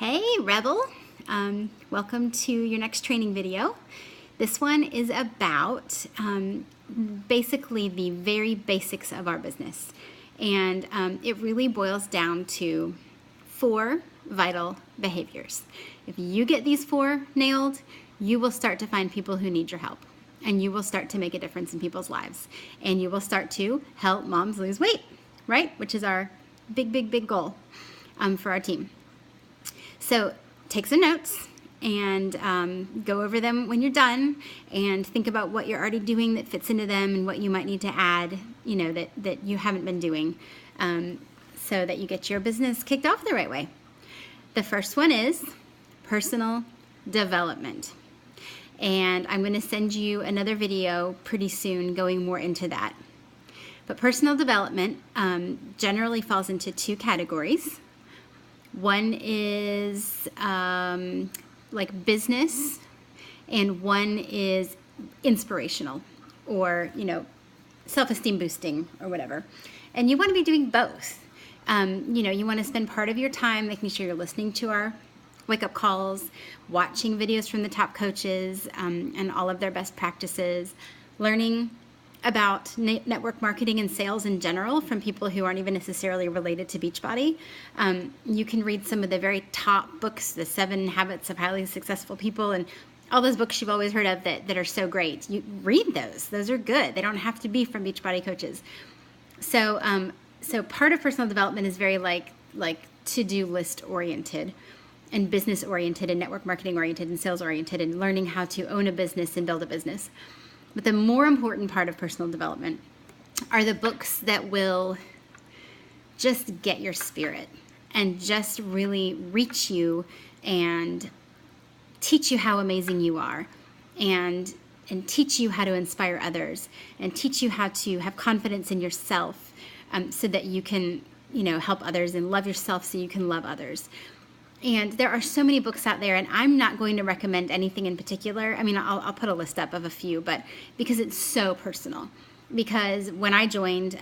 Hey Rebel, welcome to your next training video. This one is about basically the very basics of our business, and it really boils down to 4 vital behaviors. If you get these 4 nailed, you will start to find people who need your help, and you will start to make a difference in people's lives, and you will start to help moms lose weight, right? Which is our big goal for our team. So take some notes and go over them when you're done, and think about what you're already doing that fits into them and what you might need to add, that you haven't been doing, so that you get your business kicked off the right way. The first one is personal development. And I'm going to send you another video pretty soon going more into that. But personal development generally falls into 2 categories. One is like business, and one is inspirational, or self-esteem boosting or whatever. And you want to be doing both. You want to spend part of your time making sure you're listening to our wake-up calls, watching videos from the top coaches and all of their best practices, learning about network marketing and sales in general from people who aren't even necessarily related to Beachbody. You can read some of the very top books, the 7 Habits of Highly Successful People, and all those books you've always heard of that are so great. You read those. Those are good. They don't have to be from Beachbody coaches. So part of personal development is very like to-do list oriented, and business oriented, and network marketing oriented, and sales oriented, and learning how to own a business and build a business. But the more important part of personal development are the books that will just get your spirit and just really reach you and teach you how amazing you are, and teach you how to inspire others, and teach you how to have confidence in yourself, so that you can help others, and love yourself so you can love others. And there are so many books out there, and I'm not going to recommend anything in particular. I mean, I'll put a list up of a few, but because it's so personal. Because when I joined,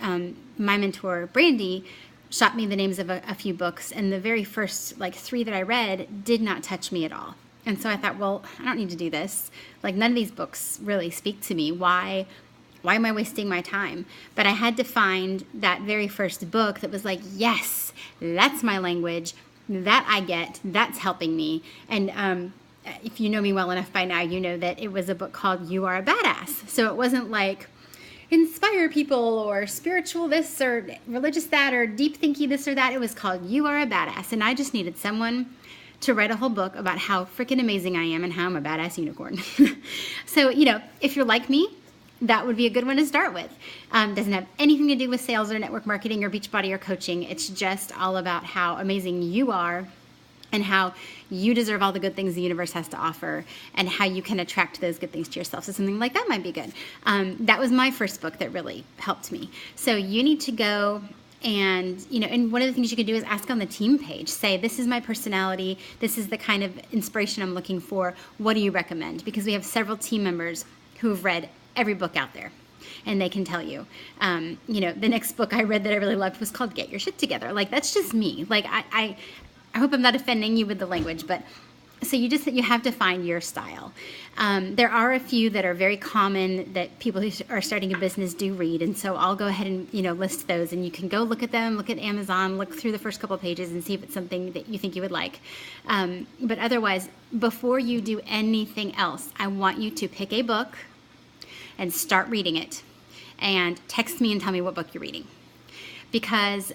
my mentor, Brandy, shot me the names of a few books, and the very first 3 that I read did not touch me at all. And so I thought, well, I don't need to do this. None of these books really speak to me. Why am I wasting my time? But I had to find that very first book that was like, yes, that's my language. That I get, that's helping me. And if you know me well enough by now, you know that it was a book called You Are a Badass. So it wasn't like inspire people or spiritual this or religious that or deep thinky this or that. It was called You Are a Badass. And I just needed someone to write a whole book about how freaking amazing I am and how I'm a badass unicorn. So, if you're like me, that would be a good one to start with. Doesn't have anything to do with sales or network marketing or Beachbody or coaching. It's just all about how amazing you are, and how you deserve all the good things the universe has to offer, and how you can attract those good things to yourself. So something like that might be good. That was my first book that really helped me. So you need to go and one of the things you can do is ask on the team page. Say, this is my personality. This is the kind of inspiration I'm looking for. What do you recommend? Because we have several team members who have read every book out there, and they can tell you. The next book I read that I really loved was called Get Your Shit Together. That's just me. I hope I'm not offending you with the language, but so you have to find your style. There are a few that are very common that people who are starting a business do read, and so I'll go ahead and list those, and you can go look at them, look at Amazon, look through the first couple of pages and see if it's something that you think you would like. But otherwise, before you do anything else, I want you to pick a book and start reading it, and text me and tell me what book you're reading, because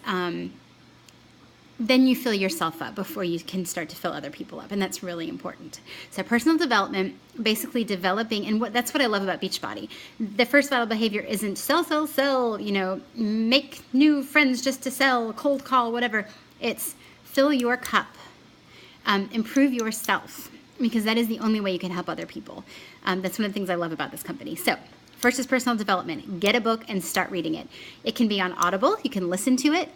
then you fill yourself up before you can start to fill other people up, and that's really important. So personal development, basically developing, and that's what I love about Beachbody. The first vital behavior isn't sell, make new friends just to sell, cold call, whatever. It's fill your cup, improve yourself, because that is the only way you can help other people. That's one of the things I love about this company. So first is personal development. Get a book and start reading it. It can be on Audible. You can listen to it.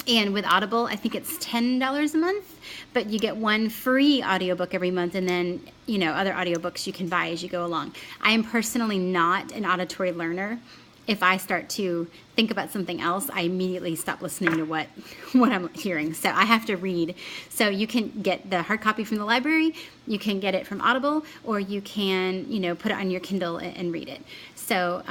And with Audible, I think it's $10 a month, but you get one free audiobook every month, and then, other audiobooks you can buy as you go along. I am personally not an auditory learner, if I start to think about something else, I immediately stop listening to what I'm hearing. So I have to read. So you can get the hard copy from the library, you can get it from Audible, or you can, put it on your Kindle and read it. So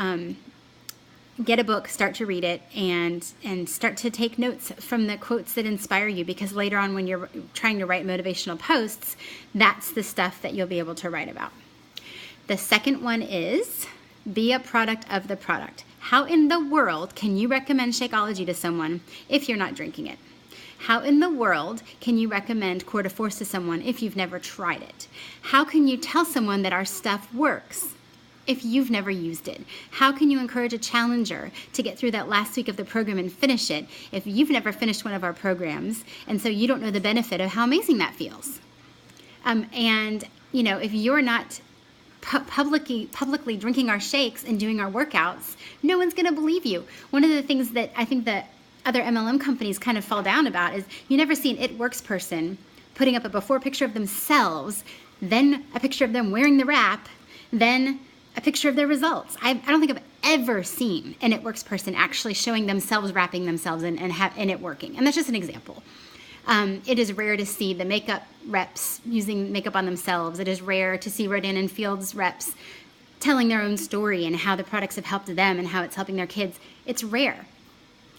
get a book, start to read it, and start to take notes from the quotes that inspire you, because later on when you're trying to write motivational posts, that's the stuff that you'll be able to write about. The second one is be a product of the product. How in the world can you recommend Shakeology to someone if you're not drinking it? How in the world can you recommend Core de Force to someone if you've never tried it? How can you tell someone that our stuff works if you've never used it? How can you encourage a challenger to get through that last week of the program and finish it if you've never finished one of our programs, and so you don't know the benefit of how amazing that feels? If you're not publicly drinking our shakes and doing our workouts, no one's going to believe you. One of the things that I think that other MLM companies kind of fall down about is you never see an It Works person putting up a before picture of themselves, then a picture of them wearing the wrap, then a picture of their results. I don't think I've ever seen an It Works person actually showing themselves wrapping themselves and it working. And that's just an example. It is rare to see the makeup reps using makeup on themselves. It is rare to see Rodan and Fields reps telling their own story and how the products have helped them and how it's helping their kids. It's rare.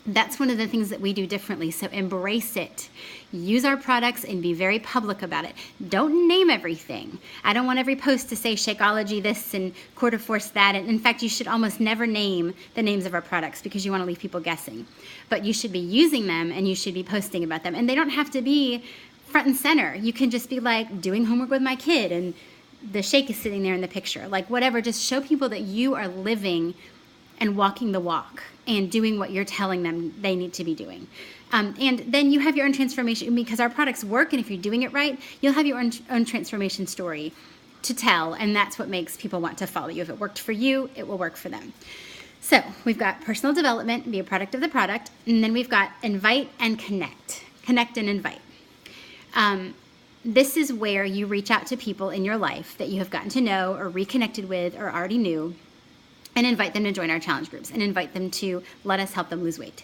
That's one of the things that we do differently. So embrace it. Use our products and be very public about it. Don't name everything. I don't want every post to say Shakeology this and Core de Force that. And in fact, you should almost never name the names of our products because you want to leave people guessing. But you should be using them and you should be posting about them. And they don't have to be front and center. You can just be like doing homework with my kid and the shake is sitting there in the picture. Like whatever, just show people that you are living and walking the walk and doing what you're telling them they need to be doing. And then you have your own transformation, because our products work, and if you're doing it right, you'll have your own transformation story to tell, and that's what makes people want to follow you. If it worked for you, it will work for them. So we've got personal development, be a product of the product, and then we've got invite and connect. Connect and invite. This is where you reach out to people in your life that you have gotten to know or reconnected with or already knew, and invite them to join our challenge groups and invite them to let us help them lose weight.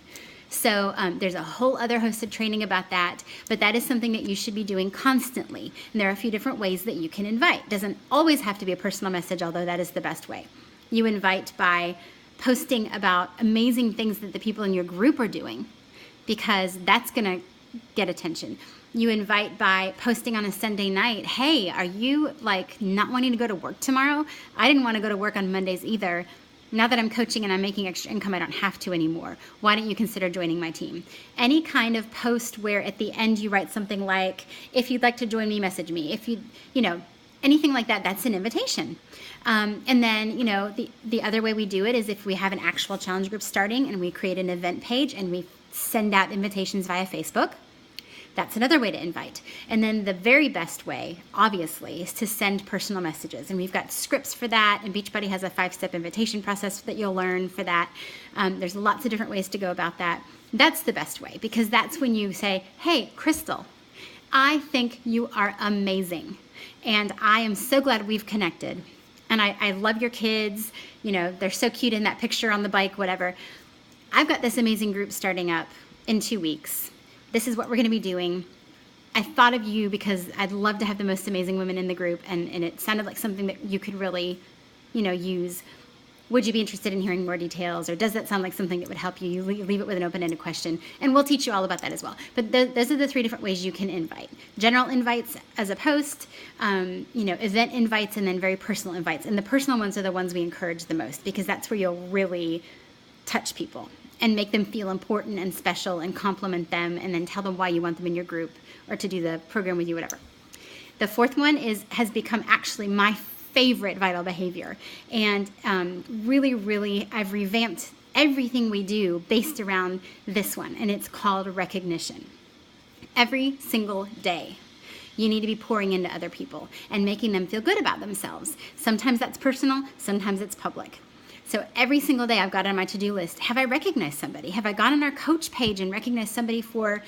So there's a whole other hosted training about that, but that is something that you should be doing constantly. And there are a few different ways that you can invite. It doesn't always have to be a personal message, although that is the best way. You invite by posting about amazing things that the people in your group are doing, because that's going to get attention. You invite by posting on a Sunday night, hey, are you like not wanting to go to work tomorrow? I didn't want to go to work on Mondays either. Now that I'm coaching and I'm making extra income, I don't have to anymore. Why don't you consider joining my team? Any kind of post where at the end you write something like, if you'd like to join me, message me. If anything like that, that's an invitation. And then, the other way we do it is if we have an actual challenge group starting and we create an event page and we send out invitations via Facebook. That's another way to invite. And then the very best way, obviously, is to send personal messages. And we've got scripts for that, and Beachbody has a 5-step invitation process that you'll learn for that. There's lots of different ways to go about that. That's the best way, because that's when you say, hey, Crystal, I think you are amazing. And I am so glad we've connected. And I love your kids. They're so cute in that picture on the bike, whatever. I've got this amazing group starting up in 2 weeks. This is what we're going to be doing. I thought of you because I'd love to have the most amazing women in the group, and it sounded like something that you could really, use. Would you be interested in hearing more details, or does that sound like something that would help you? You leave it with an open-ended question, and we'll teach you all about that as well. But those are the 3 different ways you can invite. General invites as a post, event invites, and then very personal invites. And the personal ones are the ones we encourage the most, because that's where you'll really touch people and make them feel important and special and compliment them, and then tell them why you want them in your group or to do the program with you, whatever. The 4th one has become actually my favorite vital behavior. And really, I've revamped everything we do based around this one, and it's called recognition. Every single day, you need to be pouring into other people and making them feel good about themselves. Sometimes that's personal, sometimes it's public. So every single day I've got on my to-do list, have I recognized somebody? Have I gone on our coach page and recognized somebody for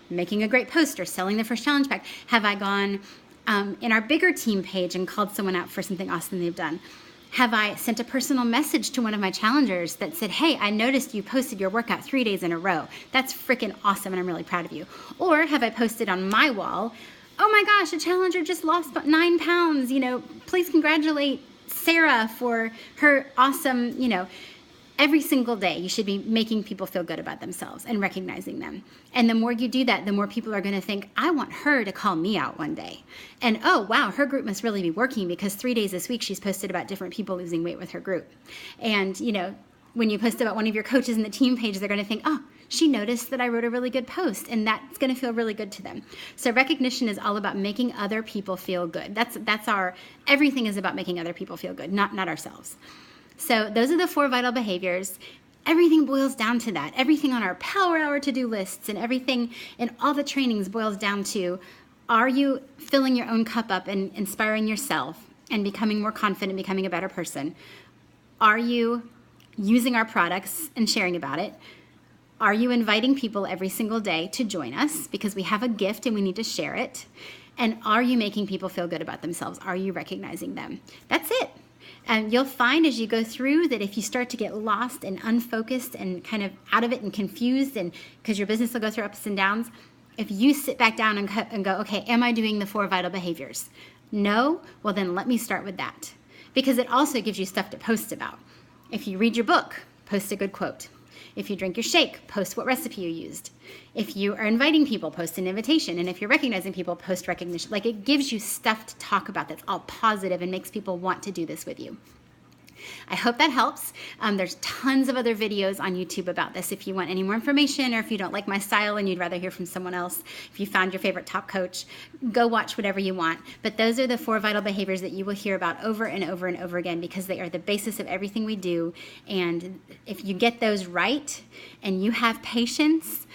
making a great post or selling the first challenge pack? Have I gone in our bigger team page and called someone out for something awesome they've done? Have I sent a personal message to one of my challengers that said, hey, I noticed you posted your workout 3 days in a row. That's freaking awesome and I'm really proud of you. Or have I posted on my wall, oh my gosh, a challenger just lost 9 pounds, please congratulate Sarah for her awesome, every single day you should be making people feel good about themselves and recognizing them. And the more you do that, the more people are going to think, I want her to call me out one day. And oh, wow, her group must really be working because 3 days this week she's posted about different people losing weight with her group. And, when you post about one of your coaches in the team page, they're going to think, oh, she noticed that I wrote a really good post, and that's going to feel really good to them. So recognition is all about making other people feel good. Everything is about making other people feel good, not ourselves. So those are the 4 vital behaviors. Everything boils down to that. Everything on our Power Hour to-do lists and everything in all the trainings boils down to, are you filling your own cup up and inspiring yourself and becoming more confident, becoming a better person? Are you using our products and sharing about it? Are you inviting people every single day to join us because we have a gift and we need to share it? And are you making people feel good about themselves? Are you recognizing them? That's it. And you'll find as you go through that if you start to get lost and unfocused and kind of out of it and confused, and because your business will go through ups and downs, if you sit back down and go, okay, am I doing the 4 vital behaviors? No? Well, then let me start with that. Because it also gives you stuff to post about. If you read your book, post a good quote. If you drink your shake, post what recipe you used. If you are inviting people, post an invitation. And if you're recognizing people, post recognition. Like, it gives you stuff to talk about that's all positive and makes people want to do this with you. I hope that helps. There's tons of other videos on YouTube about this if you want any more information, or if you don't like my style and you'd rather hear from someone else. If you found your favorite top coach, go watch whatever you want. But those are the 4 vital behaviors that you will hear about over and over and over again, because they are the basis of everything we do. And if you get those right and you have patience,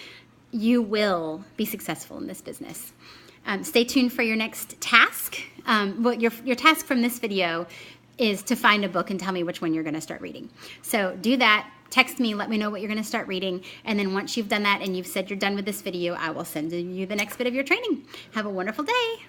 you will be successful in this business. Stay tuned for your next task. Your task from this video is to find a book and tell me which one you're going to start reading. So do that. Text me, let me know what you're going to start reading. And then once you've done that and you've said you're done with this video, I will send you the next bit of your training. Have a wonderful day.